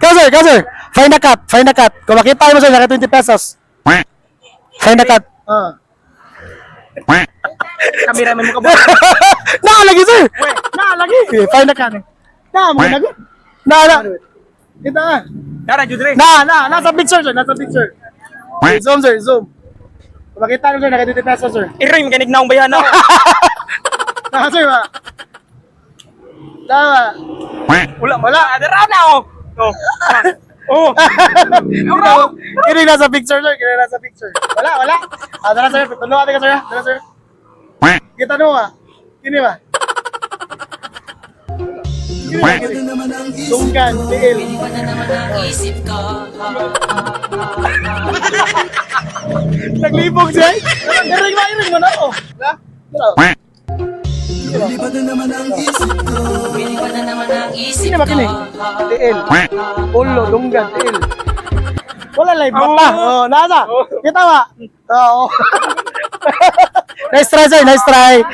Sir. Find the cut. Kung makita mo sir, naka 20 pesos. Find the cut. Kameraman mo ka ba? Nakalagi sir. Nalagi. Find the cut. Mo nagot. Kita. Tara, Judre. Nasa picture sir, nasa picture. Zoom sir, zoom. Kung makita mo sir, naka 20 pesos sir. Iroy, mekanik na akong bayan ako. Sir ba? Tama. Wala. Adara na ako. Oh. Kini nasa picture sir, kini nasa picture. Wala. Dala sir, tulungan ka sir. Dala sir. Kita mo ah. Kini ba? Kini. Tungkan, tiil. Naglibog siya. Iring mo na ako. Sino ba kini? Tiil. Ulo, lunggan, tiil. Wala live mata. Oh, nasa. Kita ba? Oo. Nice try, sir. Nice try.